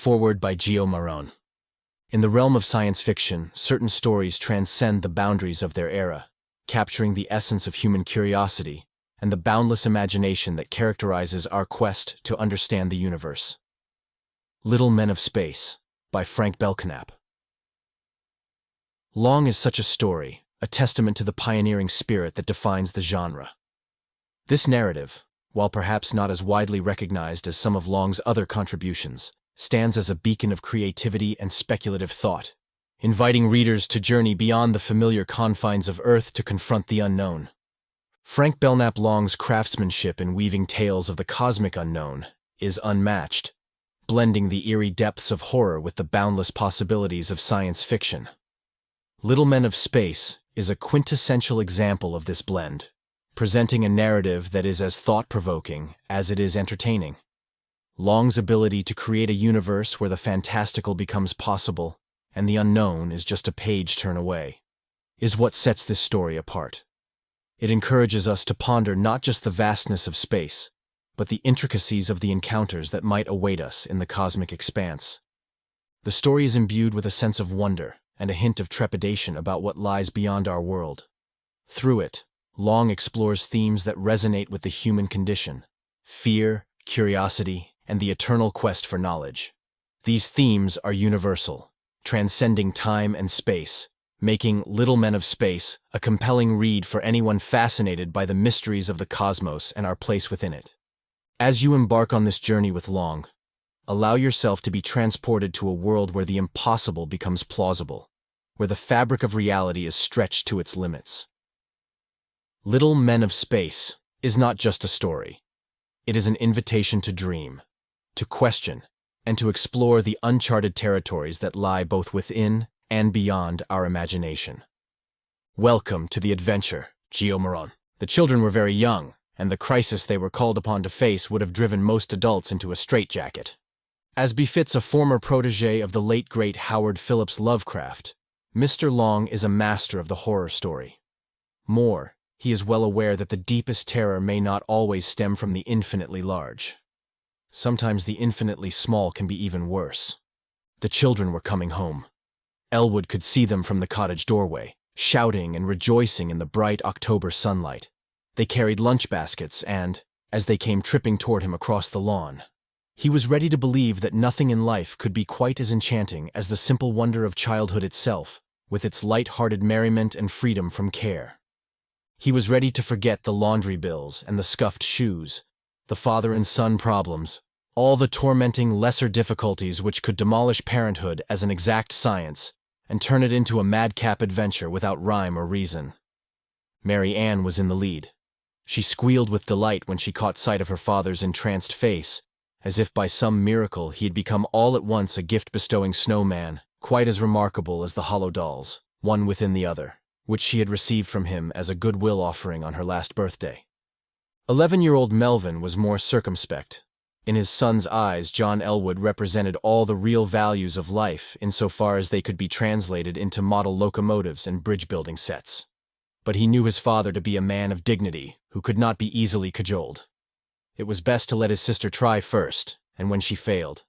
Foreword by Gio Marone. In the realm of science fiction, certain stories transcend the boundaries of their era, capturing the essence of human curiosity and the boundless imagination that characterizes our quest to understand the universe. Little Men of Space by Frank Belknap. Long is such a story, a testament to the pioneering spirit that defines the genre. This narrative, while perhaps not as widely recognized as some of Long's other contributions, stands as a beacon of creativity and speculative thought, inviting readers to journey beyond the familiar confines of Earth to confront the unknown. Frank Belknap Long's craftsmanship in weaving tales of the cosmic unknown is unmatched, blending the eerie depths of horror with the boundless possibilities of science fiction. Little Men of Space is a quintessential example of this blend, presenting a narrative that is as thought-provoking as it is entertaining. Long's ability to create a universe where the fantastical becomes possible and the unknown is just a page turn away is what sets this story apart. It encourages us to ponder not just the vastness of space, but the intricacies of the encounters that might await us in the cosmic expanse. The story is imbued with a sense of wonder and a hint of trepidation about what lies beyond our world. Through it, Long explores themes that resonate with the human condition: fear, curiosity, and the eternal quest for knowledge. These themes are universal, transcending time and space, making Little Men of Space a compelling read for anyone fascinated by the mysteries of the cosmos and our place within it. As you embark on this journey with Long, allow yourself to be transported to a world where the impossible becomes plausible, where the fabric of reality is stretched to its limits. Little Men of Space is not just a story. It is an invitation to dream, to question, and to explore the uncharted territories that lie both within and beyond our imagination. Welcome to the adventure, Gio Marone. The children were very young, and the crisis they were called upon to face would have driven most adults into a straitjacket. As befits a former protege of the late great Howard Phillips Lovecraft, Mr. Long is a master of the horror story. More, he is well aware that the deepest terror may not always stem from the infinitely large. Sometimes the infinitely small can be even worse. The children were coming home. Elwood could see them from the cottage doorway, shouting and rejoicing in the bright October sunlight. They carried lunch baskets and, as they came tripping toward him across the lawn, he was ready to believe that nothing in life could be quite as enchanting as the simple wonder of childhood itself, with its light-hearted merriment and freedom from care. He was ready to forget the laundry bills and the scuffed shoes, the father and son problems, all the tormenting lesser difficulties which could demolish parenthood as an exact science and turn it into a madcap adventure without rhyme or reason. Mary Ann was in the lead. She squealed with delight when she caught sight of her father's entranced face, as if by some miracle he had become all at once a gift-bestowing snowman, quite as remarkable as the hollow dolls, one within the other, which she had received from him as a goodwill offering on her last birthday. 11-year-old Melvin was more circumspect. In his son's eyes, John Elwood represented all the real values of life insofar as they could be translated into model locomotives and bridge-building sets. But he knew his father to be a man of dignity who could not be easily cajoled. It was best to let his sister try first, and when she failed.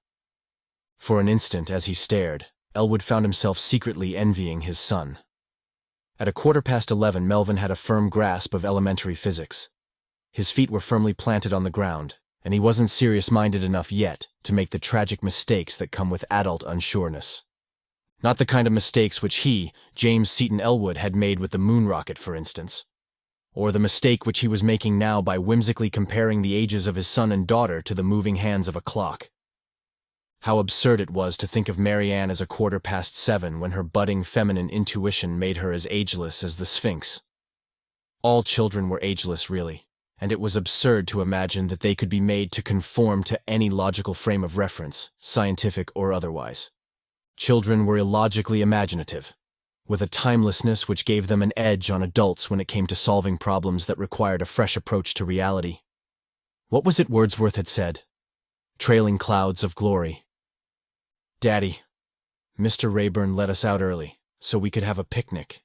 For an instant, as he stared, Elwood found himself secretly envying his son. At 11:15, Melvin had a firm grasp of elementary physics. His feet were firmly planted on the ground, and he wasn't serious-minded enough yet to make the tragic mistakes that come with adult unsureness. Not the kind of mistakes which he, James Seton Elwood, had made with the moon rocket, for instance. Or the mistake which he was making now by whimsically comparing the ages of his son and daughter to the moving hands of a clock. How absurd it was to think of Mary Ann as 7:15 when her budding feminine intuition made her as ageless as the Sphinx. All children were ageless, really, and it was absurd to imagine that they could be made to conform to any logical frame of reference, scientific or otherwise. Children were illogically imaginative, with a timelessness which gave them an edge on adults when it came to solving problems that required a fresh approach to reality. What was it Wordsworth had said? Trailing clouds of glory. Daddy, Mr. Rayburn let us out early, so we could have a picnic.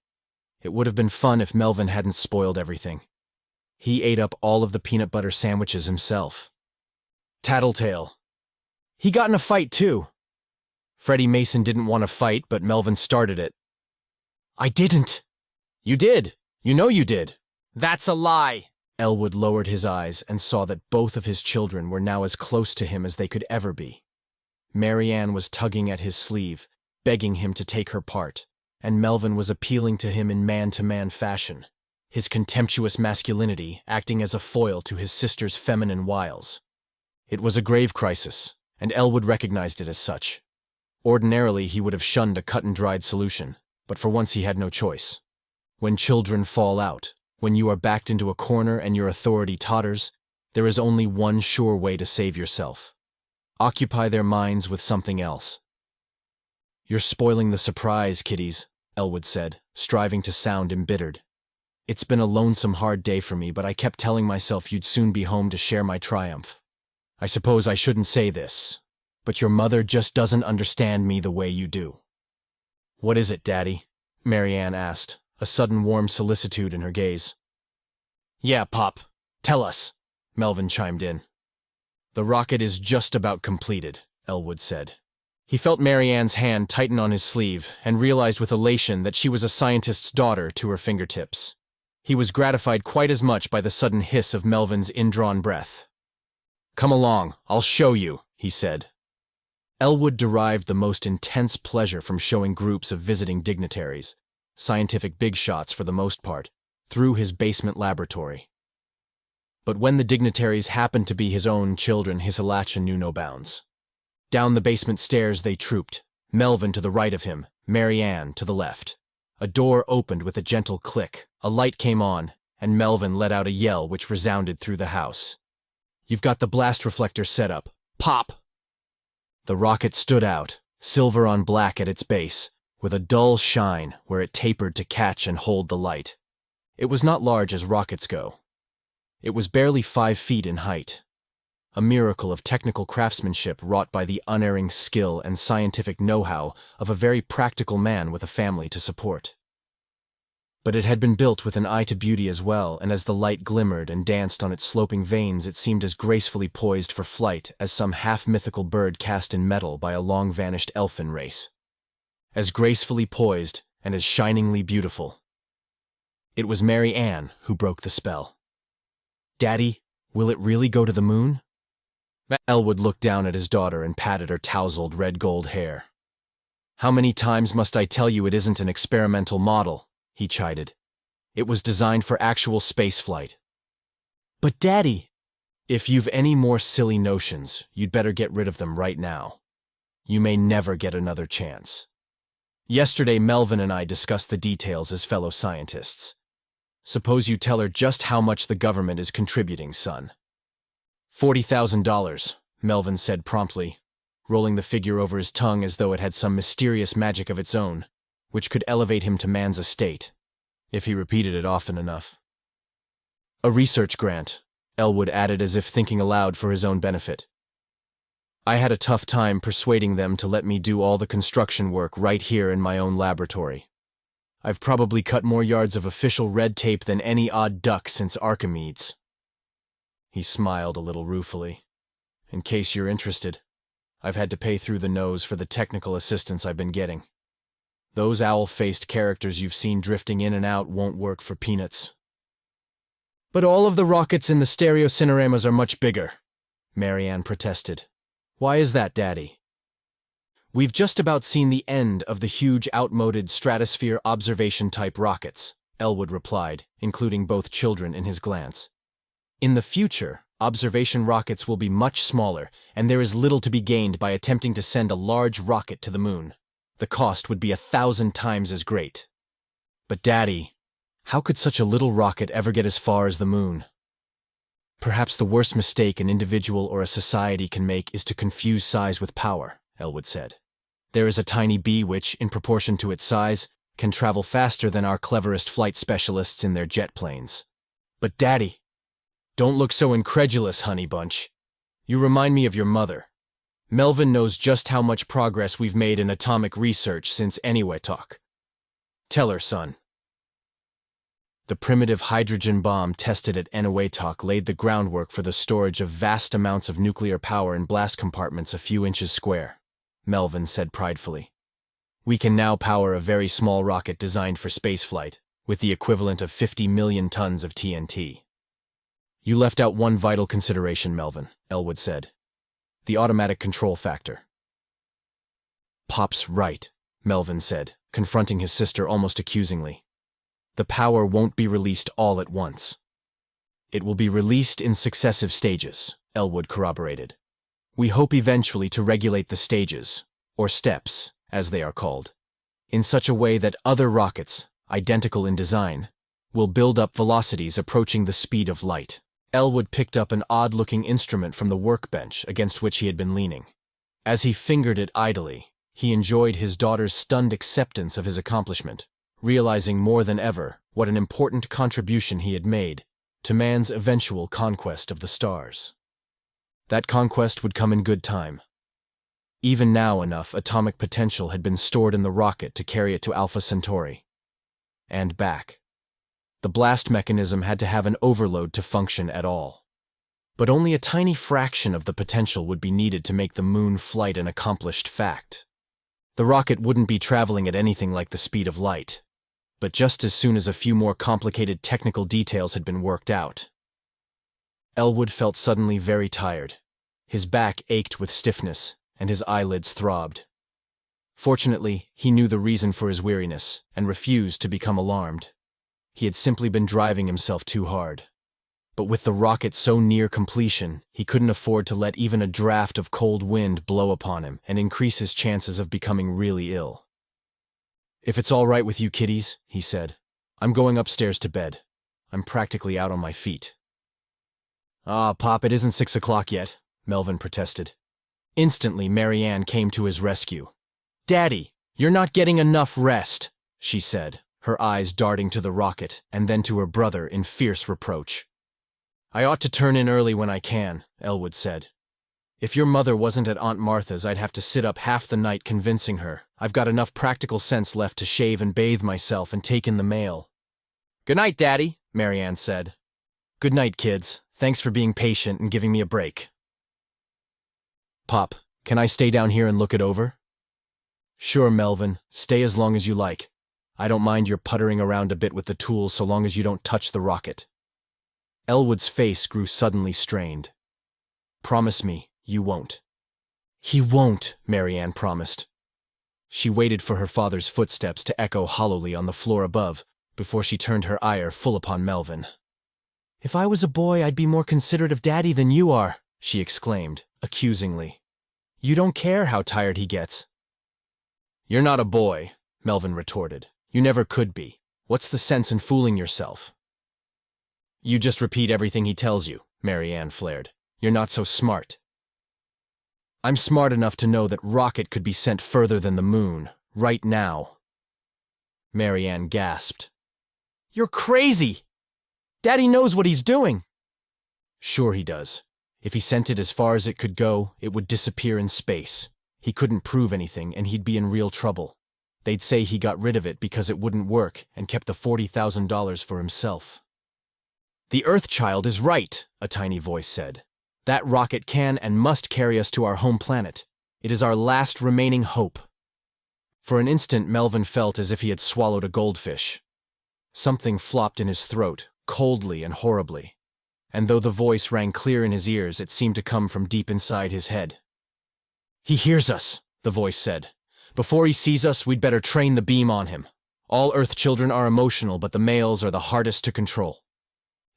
It would have been fun if Melvin hadn't spoiled everything. He ate up all of the peanut butter sandwiches himself. Tattletale. He got in a fight too. Freddie Mason didn't want to fight, but Melvin started it. I didn't. You did. You know you did. That's a lie. Elwood lowered his eyes and saw that both of his children were now as close to him as they could ever be. Marianne was tugging at his sleeve, begging him to take her part, and Melvin was appealing to him in man-to-man fashion, his contemptuous masculinity acting as a foil to his sister's feminine wiles. It was a grave crisis, and Elwood recognized it as such. Ordinarily, he would have shunned a cut-and-dried solution, but for once he had no choice. When children fall out, when you are backed into a corner and your authority totters, there is only one sure way to save yourself. Occupy their minds with something else. You're spoiling the surprise, kiddies, Elwood said, striving to sound embittered. It's been a lonesome, hard day for me, but I kept telling myself you'd soon be home to share my triumph. I suppose I shouldn't say this, but your mother just doesn't understand me the way you do. What is it, Daddy? Marianne asked, a sudden warm solicitude in her gaze. Yeah, Pop, tell us, Melvin chimed in. The rocket is just about completed, Elwood said. He felt Marianne's hand tighten on his sleeve and realized with elation that she was a scientist's daughter to her fingertips. He was gratified quite as much by the sudden hiss of Melvin's indrawn breath. Come along, I'll show you, he said. Elwood derived the most intense pleasure from showing groups of visiting dignitaries, scientific big shots for the most part, through his basement laboratory. But when the dignitaries happened to be his own children, his elation knew no bounds. Down the basement stairs they trooped, Melvin to the right of him, Marianne to the left. A door opened with a gentle click, a light came on, and Melvin let out a yell which resounded through the house. You've got the blast reflector set up. Pop! The rocket stood out, silver on black at its base, with a dull shine where it tapered to catch and hold the light. It was not large as rockets go. It was barely 5 feet in height. A miracle of technical craftsmanship wrought by the unerring skill and scientific know-how of a very practical man with a family to support. But it had been built with an eye to beauty as well, and as the light glimmered and danced on its sloping vanes, it seemed as gracefully poised for flight as some half-mythical bird cast in metal by a long-vanished elfin race. As gracefully poised and as shiningly beautiful. It was Marianne who broke the spell. Daddy, will it really go to the moon? Elwood looked down at his daughter and patted her tousled red-gold hair. How many times must I tell you it isn't an experimental model? He chided. It was designed for actual spaceflight. But Daddy, if you've any more silly notions, you'd better get rid of them right now. You may never get another chance. Yesterday, Melvin and I discussed the details as fellow scientists. Suppose you tell her just how much the government is contributing, son. $40,000, Melvin said promptly, rolling the figure over his tongue as though it had some mysterious magic of its own, which could elevate him to man's estate, if he repeated it often enough. A research grant, Elwood added as if thinking aloud for his own benefit. I had a tough time persuading them to let me do all the construction work right here in my own laboratory. I've probably cut more yards of official red tape than any odd duck since Archimedes. He smiled a little ruefully. In case you're interested, I've had to pay through the nose for the technical assistance I've been getting. Those owl-faced characters you've seen drifting in and out won't work for peanuts. But all of the rockets in the stereo cineramas are much bigger, Marianne protested. Why is that, Daddy? We've just about seen the end of the huge outmoded stratosphere observation-type rockets, Elwood replied, including both children in his glance. In the future, observation rockets will be much smaller, and there is little to be gained by attempting to send a large rocket to the moon. The cost would be 1,000 times as great. But Daddy, how could such a little rocket ever get as far as the moon? Perhaps the worst mistake an individual or a society can make is to confuse size with power, Elwood said. There is a tiny bee which, in proportion to its size, can travel faster than our cleverest flight specialists in their jet planes. But Daddy, don't look so incredulous, honey bunch. You remind me of your mother. Melvin knows just how much progress we've made in atomic research since Eniwetok. Tell her, son. The primitive hydrogen bomb tested at Eniwetok laid the groundwork for the storage of vast amounts of nuclear power in blast compartments a few inches square. Melvin said pridefully. We can now power a very small rocket designed for spaceflight, with the equivalent of 50 million tons of TNT. You left out one vital consideration, Melvin, Elwood said. The automatic control factor. Pop's right, Melvin said, confronting his sister almost accusingly. The power won't be released all at once. It will be released in successive stages, Elwood corroborated. We hope eventually to regulate the stages, or steps, as they are called, in such a way that other rockets, identical in design, will build up velocities approaching the speed of light. Elwood picked up an odd-looking instrument from the workbench against which he had been leaning. As he fingered it idly, he enjoyed his daughter's stunned acceptance of his accomplishment, realizing more than ever what an important contribution he had made to man's eventual conquest of the stars. That conquest would come in good time. Even now enough atomic potential had been stored in the rocket to carry it to Alpha Centauri. And back. The blast mechanism had to have an overload to function at all. But only a tiny fraction of the potential would be needed to make the moon flight an accomplished fact. The rocket wouldn't be traveling at anything like the speed of light, but just as soon as a few more complicated technical details had been worked out. Elwood felt suddenly very tired. His back ached with stiffness, and his eyelids throbbed. Fortunately, he knew the reason for his weariness, and refused to become alarmed. He had simply been driving himself too hard. But with the rocket so near completion, he couldn't afford to let even a draft of cold wind blow upon him and increase his chances of becoming really ill. If it's all right with you kiddies, he said, I'm going upstairs to bed. I'm practically out on my feet. Pop, it isn't 6 o'clock yet, Melvin protested. Instantly, Mary Ann came to his rescue. Daddy, you're not getting enough rest, she said, her eyes darting to the rocket and then to her brother in fierce reproach. I ought to turn in early when I can, Elwood said. If your mother wasn't at Aunt Martha's, I'd have to sit up half the night convincing her I've got enough practical sense left to shave and bathe myself and take in the mail. Good night, Daddy, Mary Ann said. Good night, kids. Thanks for being patient and giving me a break. Pop, can I stay down here and look it over? Sure, Melvin. Stay as long as you like. I don't mind your puttering around a bit with the tools so long as you don't touch the rocket. Elwood's face grew suddenly strained. Promise me, you won't. He won't, Mary Ann promised. She waited for her father's footsteps to echo hollowly on the floor above before she turned her ire full upon Melvin. If I was a boy, I'd be more considerate of Daddy than you are, she exclaimed, accusingly. You don't care how tired he gets. You're not a boy, Melvin retorted. You never could be. What's the sense in fooling yourself? You just repeat everything he tells you, Mary Ann flared. You're not so smart. I'm smart enough to know that rocket could be sent further than the moon, right now. Mary Ann gasped. You're crazy! Daddy knows what he's doing. Sure he does. If he sent it as far as it could go, it would disappear in space. He couldn't prove anything, and he'd be in real trouble. They'd say he got rid of it because it wouldn't work and kept the $40,000 for himself. The Earthchild is right, a tiny voice said. That rocket can and must carry us to our home planet. It is our last remaining hope. For an instant, Melvin felt as if he had swallowed a goldfish. Something flopped in his throat, coldly and horribly. And though the voice rang clear in his ears, it seemed to come from deep inside his head. He hears us, the voice said. Before he sees us, we'd better train the beam on him. All Earth children are emotional, but the males are the hardest to control.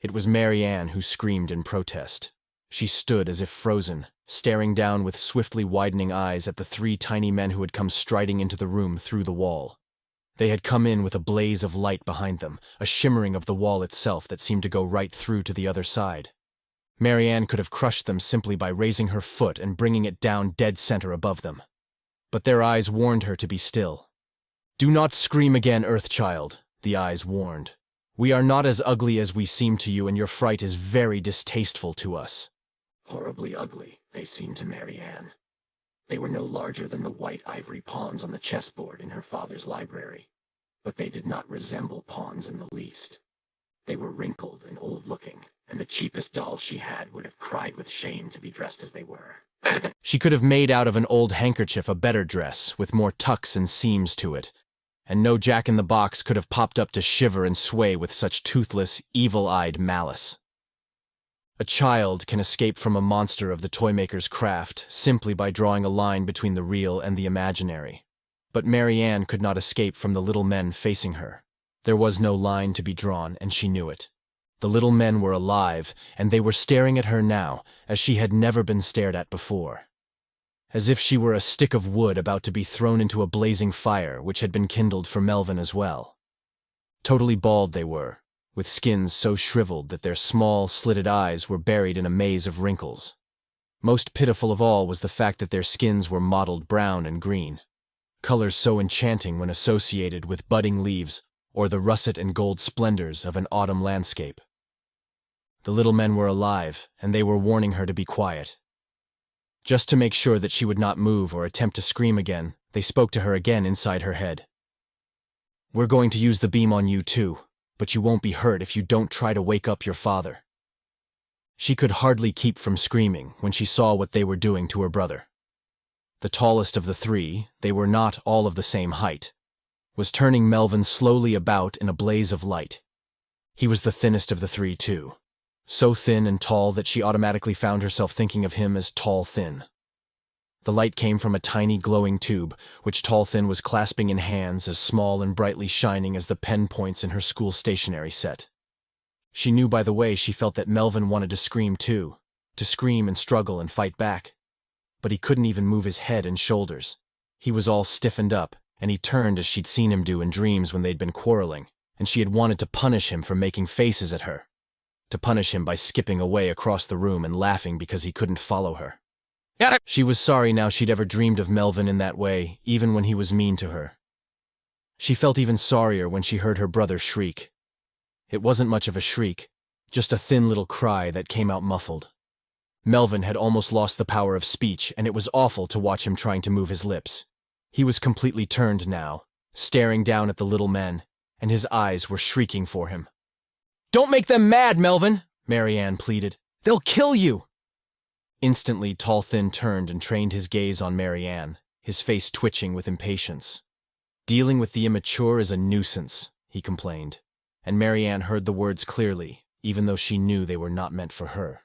It was Mary Ann who screamed in protest. She stood as if frozen, staring down with swiftly widening eyes at the 3 tiny men who had come striding into the room through the wall. They had come in with a blaze of light behind them, a shimmering of the wall itself that seemed to go right through to the other side. Mary Ann could have crushed them simply by raising her foot and bringing it down dead center above them. But their eyes warned her to be still. Do not scream again, Earthchild, the eyes warned. We are not as ugly as we seem to you, and your fright is very distasteful to us. Horribly ugly, they seemed to Mary Ann. They were no larger than the white ivory pawns on the chessboard in her father's library, but they did not resemble pawns in the least. They were wrinkled and old-looking, and the cheapest dolls she had would have cried with shame to be dressed as they were. She could have made out of an old handkerchief a better dress, with more tucks and seams to it, and no jack-in-the-box could have popped up to shiver and sway with such toothless, evil-eyed malice. A child can escape from a monster of the toymaker's craft simply by drawing a line between the real and the imaginary. But Mary Ann could not escape from the little men facing her. There was no line to be drawn, and she knew it. The little men were alive, and they were staring at her now, as she had never been stared at before. As if she were a stick of wood about to be thrown into a blazing fire which had been kindled for Melvin as well. Totally bald they were, with skins so shriveled that their small, slitted eyes were buried in a maze of wrinkles. Most pitiful of all was the fact that their skins were mottled brown and green, colors so enchanting when associated with budding leaves or the russet and gold splendors of an autumn landscape. The little men were alive, and they were warning her to be quiet. Just to make sure that she would not move or attempt to scream again, they spoke to her again inside her head. "We're going to use the beam on you too, but you won't be hurt if you don't try to wake up your father." She could hardly keep from screaming when she saw what they were doing to her brother. The tallest of the three, they were not all of the same height, was turning Melvin slowly about in a blaze of light. He was the thinnest of the three too, so thin and tall that she automatically found herself thinking of him as Tall-Thin. The light came from a tiny glowing tube, which Tall-Thin was clasping in hands as small and brightly shining as the pen points in her school stationery set. She knew by the way she felt that Melvin wanted to scream too, to scream and struggle and fight back. But he couldn't even move his head and shoulders. He was all stiffened up, and he turned as she'd seen him do in dreams when they'd been quarreling, and she had wanted to punish him for making faces at her. To punish him by skipping away across the room and laughing because he couldn't follow her. She was sorry now she'd ever dreamed of Melvin in that way, even when he was mean to her. She felt even sorrier when she heard her brother shriek. It wasn't much of a shriek, just a thin little cry that came out muffled. Melvin had almost lost the power of speech, and it was awful to watch him trying to move his lips. He was completely turned now, staring down at the little men, and his eyes were shrieking for him. "Don't make them mad, Melvin," Mary Ann pleaded. "They'll kill you." Instantly, Tall-Thin turned and trained his gaze on Mary Ann, his face twitching with impatience. "Dealing with the immature is a nuisance," he complained, and Mary Ann heard the words clearly, even though she knew they were not meant for her.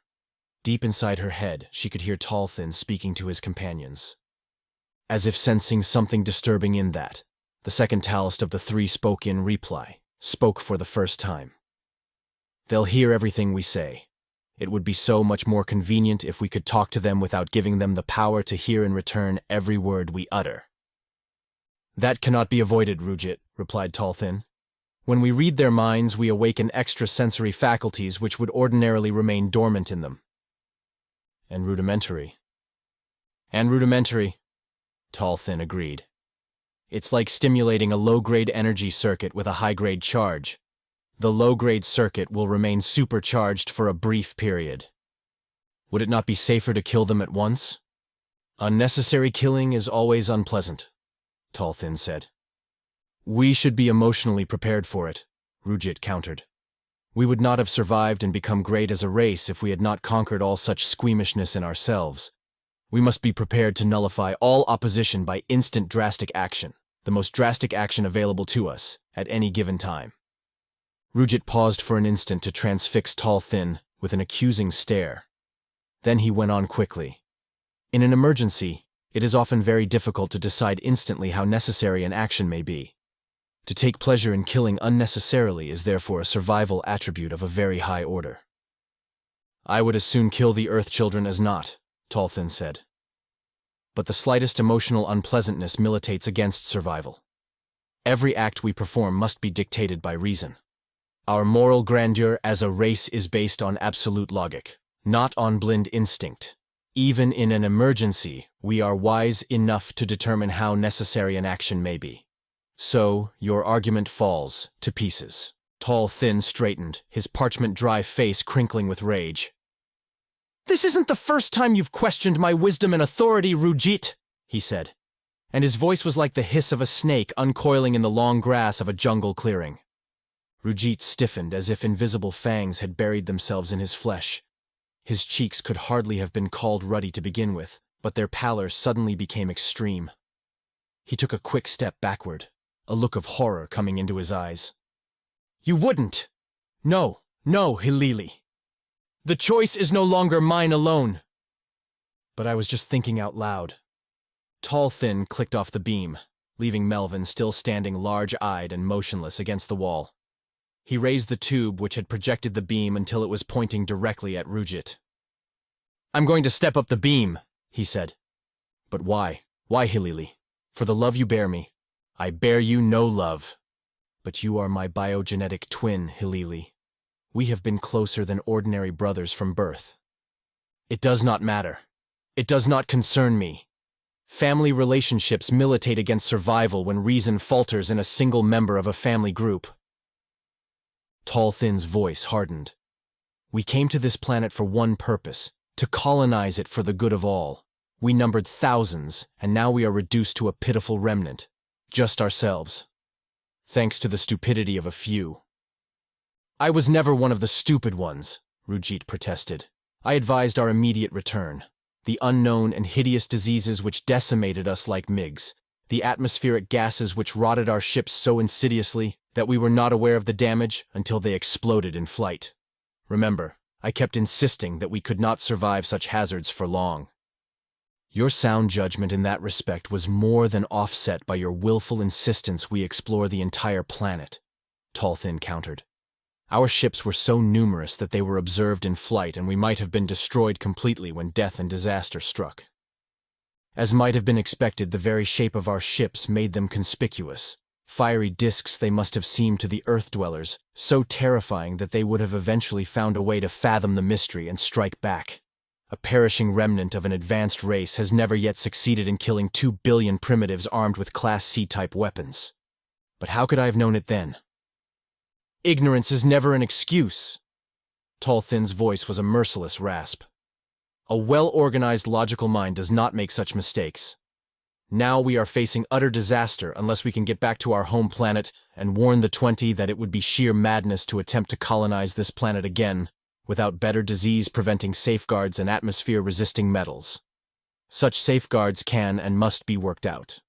Deep inside her head, she could hear Tall-Thin speaking to his companions. As if sensing something disturbing in that, the second tallest of the three spoke in reply, spoke for the first time. "They'll hear everything we say. It would be so much more convenient if we could talk to them without giving them the power to hear in return every word we utter." "That cannot be avoided, Rujit," replied Tall-Thin. "When we read their minds, we awaken extrasensory faculties which would ordinarily remain dormant in them." "And rudimentary." "And rudimentary," Tall-Thin agreed. "It's like stimulating a low-grade energy circuit with a high-grade charge. The low-grade circuit will remain supercharged for a brief period. Would it not be safer to kill them at once?" "Unnecessary killing is always unpleasant," Tall-Thin said. "We should be emotionally prepared for it," Rujit countered. "We would not have survived and become great as a race if we had not conquered all such squeamishness in ourselves. We must be prepared to nullify all opposition by instant drastic action, the most drastic action available to us, at any given time." Rujit paused for an instant to transfix Tall-Thin with an accusing stare. Then he went on quickly. "In an emergency, it is often very difficult to decide instantly how necessary an action may be. To take pleasure in killing unnecessarily is therefore a survival attribute of a very high order." "I would as soon kill the Earth children as not," Tall-Thin said. "But the slightest emotional unpleasantness militates against survival. Every act we perform must be dictated by reason. Our moral grandeur as a race is based on absolute logic, not on blind instinct. Even in an emergency, we are wise enough to determine how necessary an action may be. So, your argument falls to pieces." Tall-Thin straightened, his parchment-dry face crinkling with rage. "This isn't the first time you've questioned my wisdom and authority, Rujit," he said, and his voice was like the hiss of a snake uncoiling in the long grass of a jungle clearing. Rujit stiffened as if invisible fangs had buried themselves in his flesh. His cheeks could hardly have been called ruddy to begin with, but their pallor suddenly became extreme. He took a quick step backward, a look of horror coming into his eyes. "You wouldn't! No, no, Hilili. The choice is no longer mine alone." But I was just thinking out loud. Tall Thin clicked off the beam, leaving Melvin still standing large-eyed and motionless against the wall. He raised the tube which had projected the beam until it was pointing directly at Rujit. "I'm going to step up the beam," he said. "But why? Why, Hilili? For the love you bear me. I bear you no love. But you are my biogenetic twin, Hilili. We have been closer than ordinary brothers from birth. It does not matter. It does not concern me. Family relationships militate against survival when reason falters in a single member of a family group." Tall Thin's voice hardened. "We came to this planet for one purpose, to colonize it for the good of all. We numbered thousands, and now we are reduced to a pitiful remnant. Just ourselves. Thanks to the stupidity of a few." "I was never one of the stupid ones," Rujit protested. "I advised our immediate return. The unknown and hideous diseases which decimated us like MiGs, the atmospheric gases which rotted our ships so insidiously that we were not aware of the damage until they exploded in flight. Remember, I kept insisting that we could not survive such hazards for long. Your sound judgment in that respect was more than offset by your willful insistence we explore the entire planet," Tall Thin countered. "Our ships were so numerous that they were observed in flight, and we might have been destroyed completely when death and disaster struck. As might have been expected, the very shape of our ships made them conspicuous. Fiery disks they must have seemed to the Earth-dwellers, so terrifying that they would have eventually found a way to fathom the mystery and strike back. A perishing remnant of an advanced race has never yet succeeded in killing 2 billion primitives armed with Class C-type weapons. But how could I have known it then?" "Ignorance is never an excuse." Tall Thin's voice was a merciless rasp. "A well-organized logical mind does not make such mistakes. Now we are facing utter disaster unless we can get back to our home planet and warn the 20 that it would be sheer madness to attempt to colonize this planet again without better disease-preventing safeguards and atmosphere-resisting metals. Such safeguards can and must be worked out."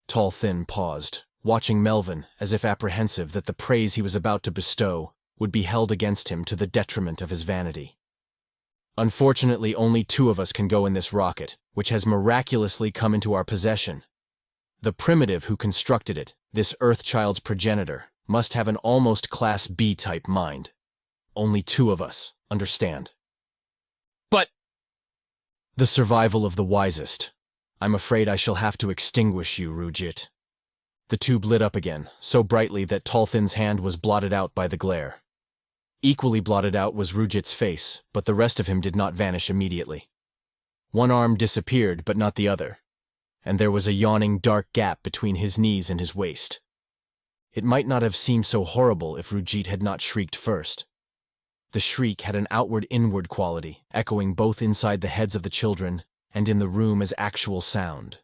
Tall Thin paused, watching Melvin as if apprehensive that the praise he was about to bestow would be held against him to the detriment of his vanity. "Unfortunately, only 2 of us can go in this rocket, which has miraculously come into our possession. The primitive who constructed it, this Earthchild's progenitor, must have an almost Class B-type mind. Only 2 of us, understand?" "But—" "The survival of the wisest. I'm afraid I shall have to extinguish you, Rujit." The tube lit up again, so brightly that Tall Thin's hand was blotted out by the glare. Equally blotted out was Rujit's face, but the rest of him did not vanish immediately. One arm disappeared, but not the other, and there was a yawning dark gap between his knees and his waist. It might not have seemed so horrible if Rujit had not shrieked first. The shriek had an outward-inward quality, echoing both inside the heads of the children and in the room as actual sound.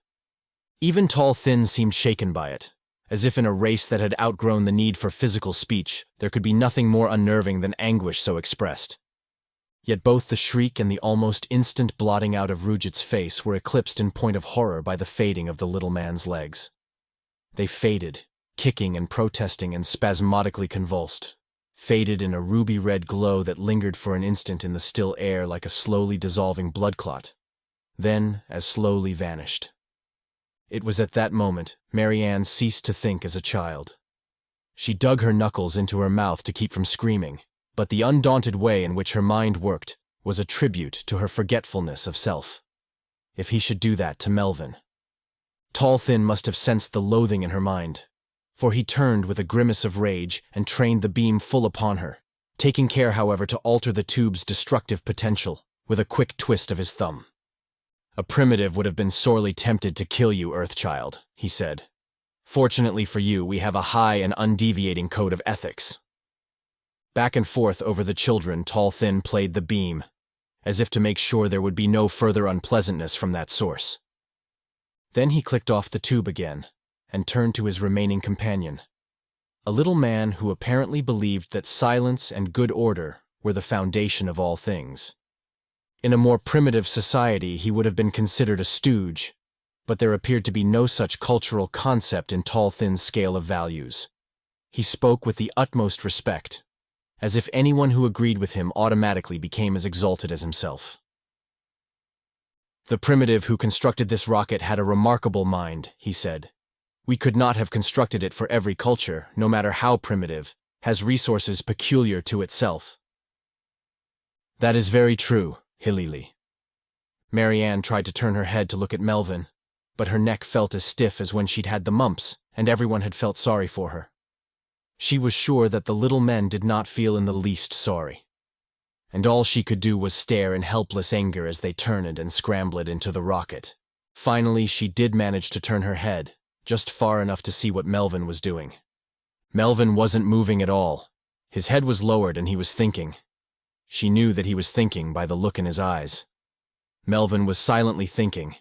Even Tall Thin seemed shaken by it, as if in a race that had outgrown the need for physical speech, there could be nothing more unnerving than anguish so expressed. Yet both the shriek and the almost instant blotting out of Rujit's face were eclipsed in point of horror by the fading of the little man's legs. They faded, kicking and protesting and spasmodically convulsed, faded in a ruby-red glow that lingered for an instant in the still air like a slowly dissolving blood clot, then as slowly vanished. It was at that moment Mary Ann ceased to think as a child. She dug her knuckles into her mouth to keep from screaming, but the undaunted way in which her mind worked was a tribute to her forgetfulness of self. If he should do that to Melvin. Tall Thin must have sensed the loathing in her mind, for he turned with a grimace of rage and trained the beam full upon her, taking care, however, to alter the tube's destructive potential with a quick twist of his thumb. "A primitive would have been sorely tempted to kill you, Earthchild," he said. "Fortunately for you, we have a high and undeviating code of ethics." Back and forth over the children, Tall Thin played the beam, as if to make sure there would be no further unpleasantness from that source. Then he clicked off the tube again, and turned to his remaining companion, a little man who apparently believed that silence and good order were the foundation of all things. In a more primitive society, he would have been considered a stooge, but there appeared to be no such cultural concept in tall, thin scale of values. He spoke with the utmost respect, as if anyone who agreed with him automatically became as exalted as himself. The primitive who constructed this rocket had a remarkable mind, he said. We could not have constructed it for every culture, no matter how primitive, has resources peculiar to itself. That is very true, Hilili. Marianne tried to turn her head to look at Melvin, but her neck felt as stiff as when she'd had the mumps, and everyone had felt sorry for her. She was sure that the little men did not feel in the least sorry, and all she could do was stare in helpless anger as they turned and scrambled into the rocket. Finally, she did manage to turn her head, just far enough to see what Melvin was doing. Melvin wasn't moving at all. His head was lowered and he was thinking. She knew that he was thinking by the look in his eyes. Melvin was silently thinking,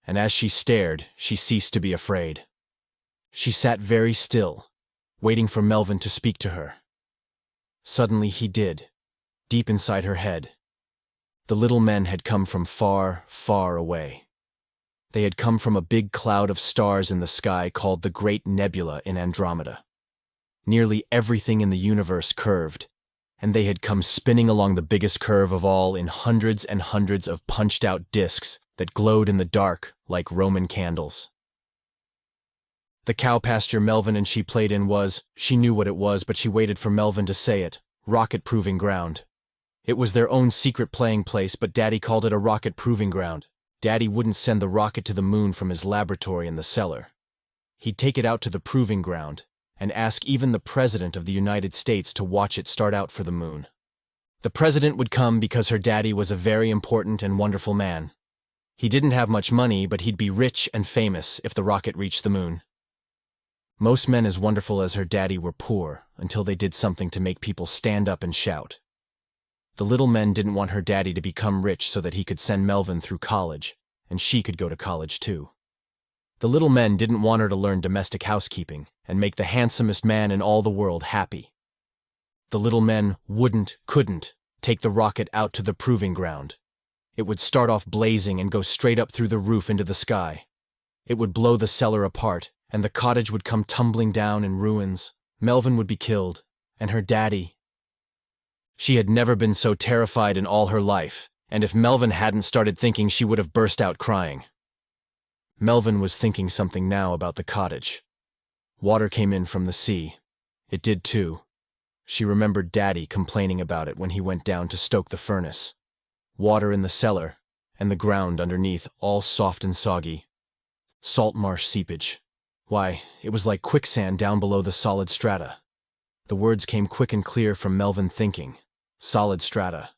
and as she stared, she ceased to be afraid. She sat very still, waiting for Melvin to speak to her. Suddenly he did, deep inside her head. The little men had come from far, far away. They had come from a big cloud of stars in the sky called the Great Nebula in Andromeda. Nearly everything in the universe curved, and they had come spinning along the biggest curve of all in hundreds and hundreds of punched-out discs that glowed in the dark like Roman candles. The cow pasture Melvin and she played in was, she knew what it was, but she waited for Melvin to say it, rocket proving ground. It was their own secret playing place, but Daddy called it a rocket proving ground. Daddy wouldn't send the rocket to the moon from his laboratory in the cellar. He'd take it out to the proving ground and ask even the President of the United States to watch it start out for the moon. The President would come because her daddy was a very important and wonderful man. He didn't have much money, but he'd be rich and famous if the rocket reached the moon. Most men as wonderful as her daddy were poor until they did something to make people stand up and shout. The little men didn't want her daddy to become rich so that he could send Melvin through college, and she could go to college too. The little men didn't want her to learn domestic housekeeping and make the handsomest man in all the world happy. The little men couldn't take the rocket out to the proving ground. It would start off blazing and go straight up through the roof into the sky. It would blow the cellar apart, and the cottage would come tumbling down in ruins. Melvin would be killed, and her daddy. She had never been so terrified in all her life, and if Melvin hadn't started thinking, she would have burst out crying. Melvin was thinking something now about the cottage. Water came in from the sea. It did too. She remembered Daddy complaining about it when he went down to stoke the furnace. Water in the cellar, and the ground underneath all soft and soggy. Salt marsh seepage. Why, it was like quicksand down below the solid strata. The words came quick and clear from Melvin thinking. Solid strata.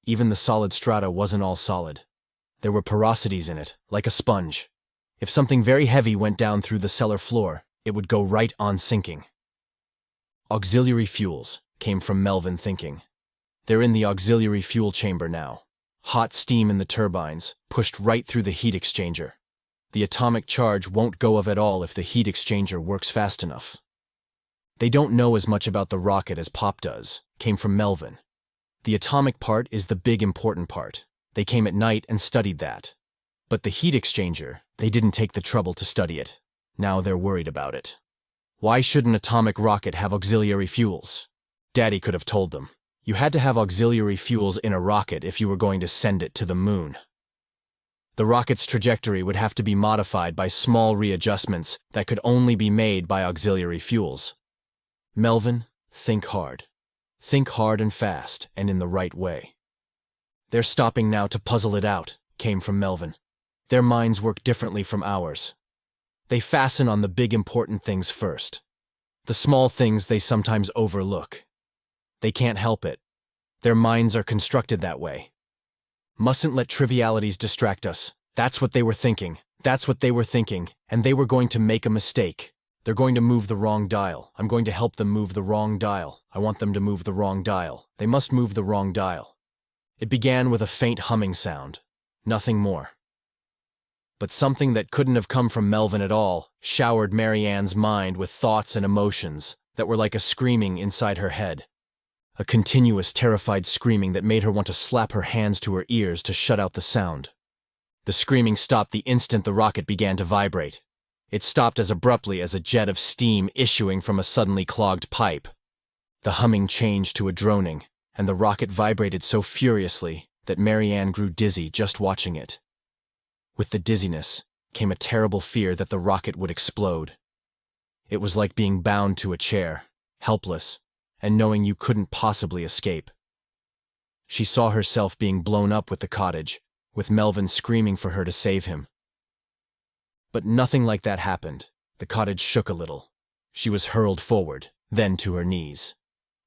Even the solid strata wasn't all solid. There were porosities in it, like a sponge. If something very heavy went down through the cellar floor, it would go right on sinking. Auxiliary fuels, came from Melvin thinking. They're in the auxiliary fuel chamber now. Hot steam in the turbines, pushed right through the heat exchanger. The atomic charge won't go of at all if the heat exchanger works fast enough. They don't know as much about the rocket as Pop does, came from Melvin. The atomic part is the big important part. They came at night and studied that. But the heat exchanger, they didn't take the trouble to study it. Now they're worried about it. Why should an atomic rocket have auxiliary fuels? Daddy could have told them. You had to have auxiliary fuels in a rocket if you were going to send it to the moon. The rocket's trajectory would have to be modified by small readjustments that could only be made by auxiliary fuels. Melvin, think hard. Think hard and fast, and in the right way. They're stopping now to puzzle it out, came from Melvin. Their minds work differently from ours. They fasten on the big important things first. The small things they sometimes overlook. They can't help it. Their minds are constructed that way. Mustn't let trivialities distract us. That's what they were thinking. That's what they were thinking. And they were going to make a mistake. They're going to move the wrong dial. I'm going to help them move the wrong dial. I want them to move the wrong dial. They must move the wrong dial. It began with a faint humming sound. Nothing more. But something that couldn't have come from Melvin at all showered Marianne's mind with thoughts and emotions that were like a screaming inside her head. a continuous, terrified screaming that made her want to slap her hands to her ears to shut out the sound. The screaming stopped the instant the rocket began to vibrate. It stopped as abruptly as a jet of steam issuing from a suddenly clogged pipe. The humming changed to a droning, and the rocket vibrated so furiously that Mary Ann grew dizzy just watching it. With the dizziness came a terrible fear that the rocket would explode. It was like being bound to a chair, helpless, and knowing you couldn't possibly escape. She saw herself being blown up with the cottage, with Melvin screaming for her to save him. But nothing like that happened. The cottage shook a little. She was hurled forward, then to her knees.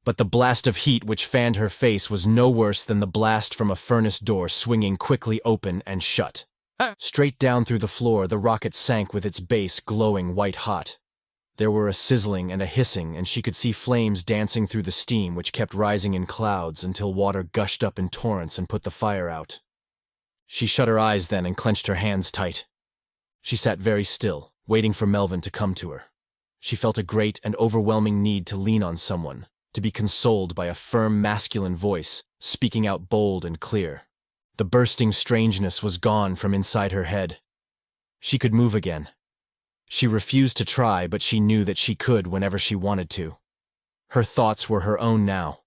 But the blast of heat which fanned her face was no worse than the blast from a furnace door swinging quickly open and shut. Straight down through the floor, the rocket sank with its base glowing white-hot. There were a sizzling and a hissing, and she could see flames dancing through the steam which kept rising in clouds until water gushed up in torrents and put the fire out. She shut her eyes then and clenched her hands tight. She sat very still, waiting for Melvin to come to her. She felt a great and overwhelming need to lean on someone, to be consoled by a firm masculine voice, speaking out bold and clear. The bursting strangeness was gone from inside her head. She could move again. She refused to try, but she knew that she could whenever she wanted to. Her thoughts were her own now,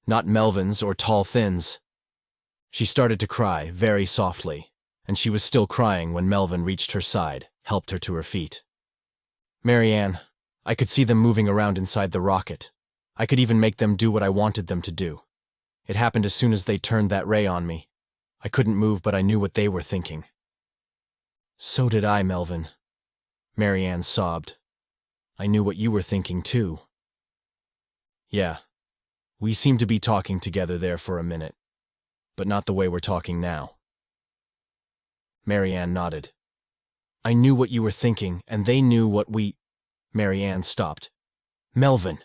not Melvin's or Tall Thin's. She started to cry, very softly, and she was still crying when Melvin reached her side, helped her to her feet. Mary Ann, I could see them moving around inside the rocket. I could even make them do what I wanted them to do. It happened as soon as they turned that ray on me. I couldn't move, but I knew what they were thinking. So did I, Melvin. Mary Ann sobbed. I knew what you were thinking, too. Yeah, we seemed to be talking together there for a minute, but not the way we're talking now. Mary Ann nodded. I knew what you were thinking, and they knew what we... Mary Ann stopped. Melvin,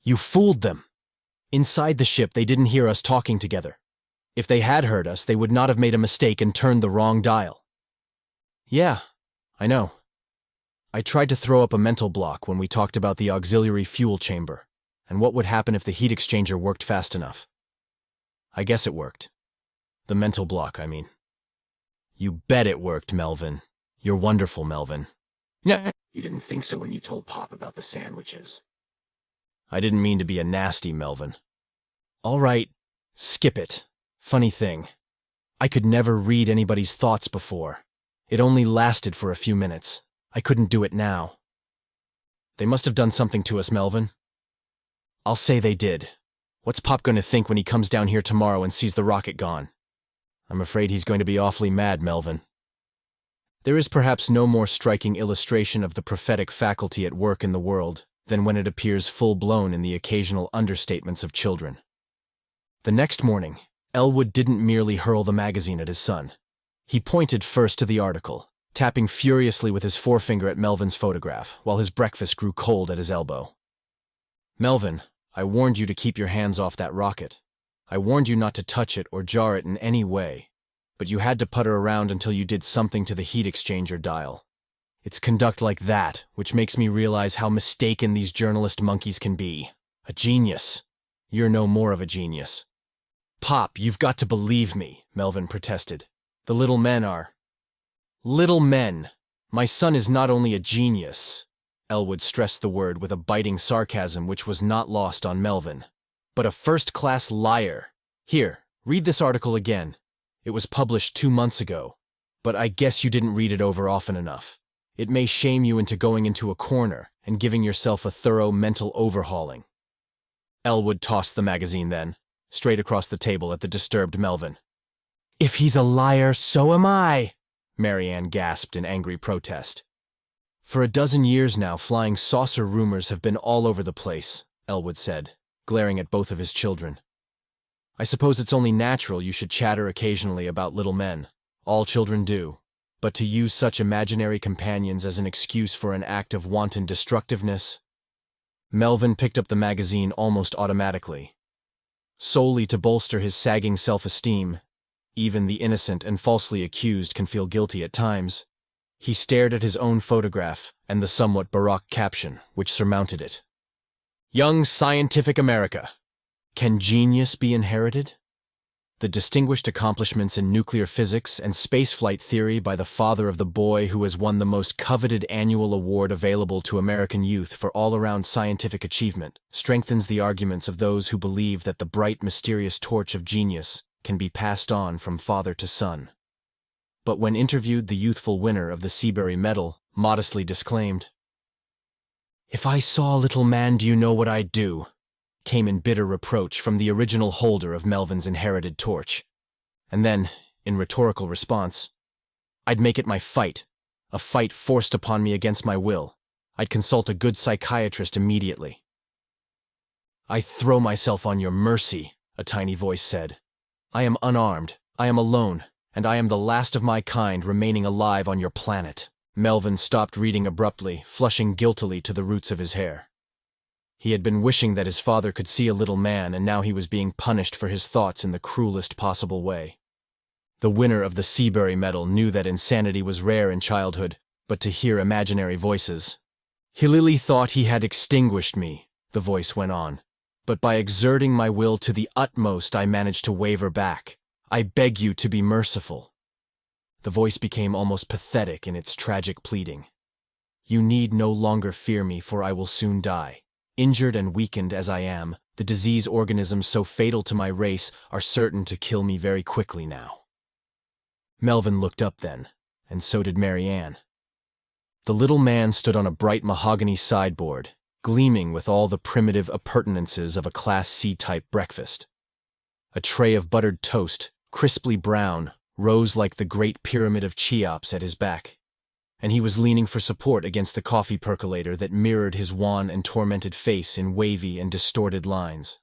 you fooled them. Inside the ship, they didn't hear us talking together. If they had heard us, they would not have made a mistake and turned the wrong dial. Yeah, I know. I tried to throw up a mental block when we talked about the auxiliary fuel chamber, and what would happen if the heat exchanger worked fast enough. I guess it worked. The mental block, I mean. You bet it worked, Melvin. You're wonderful, Melvin. Yeah. You didn't think so when you told Pop about the sandwiches. I didn't mean to be a nasty, Melvin. All right, skip it. Funny thing, I could never read anybody's thoughts before. It only lasted for a few minutes. I couldn't do it now. They must have done something to us, Melvin. I'll say they did. What's Pop going to think when he comes down here tomorrow and sees the rocket gone? I'm afraid he's going to be awfully mad, Melvin. There is perhaps no more striking illustration of the prophetic faculty at work in the world than when it appears full-blown in the occasional understatements of children. The next morning, Elwood didn't merely hurl the magazine at his son. He pointed first to the article, tapping furiously with his forefinger at Melvin's photograph, while his breakfast grew cold at his elbow. Melvin, I warned you to keep your hands off that rocket. I warned you not to touch it or jar it in any way, but you had to putter around until you did something to the heat exchanger dial. It's conduct like that which makes me realize how mistaken these journalist monkeys can be. A genius. You're no more of a genius. Pop, you've got to believe me, Melvin protested. The little men are... Little men. My son is not only a genius, Elwood stressed the word with a biting sarcasm which was not lost on Melvin, but a first-class liar. Here, read this article again. It was published 2 months ago, but I guess you didn't read it over often enough. It may shame you into going into a corner and giving yourself a thorough mental overhauling. Elwood tossed the magazine then, straight across the table at the disturbed Melvin. If he's a liar, so am I, Mary Ann gasped in angry protest. For a dozen years now, flying saucer rumors have been all over the place, Elwood said, glaring at both of his children. I suppose it's only natural you should chatter occasionally about little men. All children do. But to use such imaginary companions as an excuse for an act of wanton destructiveness? Melvin picked up the magazine almost automatically. Solely to bolster his sagging self-esteem, even the innocent and falsely accused can feel guilty at times. He stared at his own photograph and the somewhat baroque caption which surmounted it. Young Scientific America. Can genius be inherited? The distinguished accomplishments in nuclear physics and spaceflight theory by the father of the boy who has won the most coveted annual award available to American youth for all-around scientific achievement strengthens the arguments of those who believe that the bright, mysterious torch of genius can be passed on from father to son. But when interviewed, the youthful winner of the Seabury Medal modestly disclaimed, "If I saw a little man, do you know what I'd do?" came in bitter reproach from the original holder of Melvin's inherited torch. And then, in rhetorical response, "I'd make it my fight, a fight forced upon me against my will. I'd consult a good psychiatrist immediately." "I throw myself on your mercy," a tiny voice said. "I am unarmed, I am alone, and I am the last of my kind remaining alive on your planet." Melvin stopped reading abruptly, flushing guiltily to the roots of his hair. He had been wishing that his father could see a little man, and now he was being punished for his thoughts in the cruelest possible way. The winner of the Seabury Medal knew that insanity was rare in childhood, but to hear imaginary voices. "He really thought he had extinguished me," the voice went on, "but by exerting my will to the utmost I managed to waver back. I beg you to be merciful." The voice became almost pathetic in its tragic pleading. "You need no longer fear me, for I will soon die. Injured and weakened as I am, the disease organisms so fatal to my race are certain to kill me very quickly now." Melvin looked up then, and so did Mary Ann. The little man stood on a bright mahogany sideboard, gleaming with all the primitive appurtenances of a Class C-type breakfast. A tray of buttered toast, crisply brown, rose like the Great Pyramid of Cheops at his back, and he was leaning for support against the coffee percolator that mirrored his wan and tormented face in wavy and distorted lines.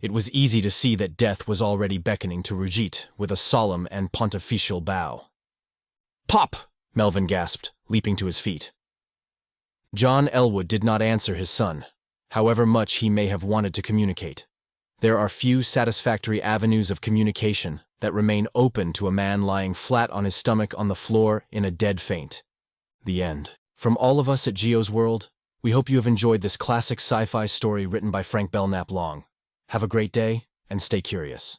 It was easy to see that death was already beckoning to Rougit with a solemn and pontifical bow. "Pop!" Melvin gasped, leaping to his feet. John Elwood did not answer his son, however much he may have wanted to communicate. There are few satisfactory avenues of communication that remain open to a man lying flat on his stomach on the floor in a dead faint. The end. From all of us at Geo's World, we hope you have enjoyed this classic sci-fi story written by Frank Belknap Long. Have a great day, and stay curious.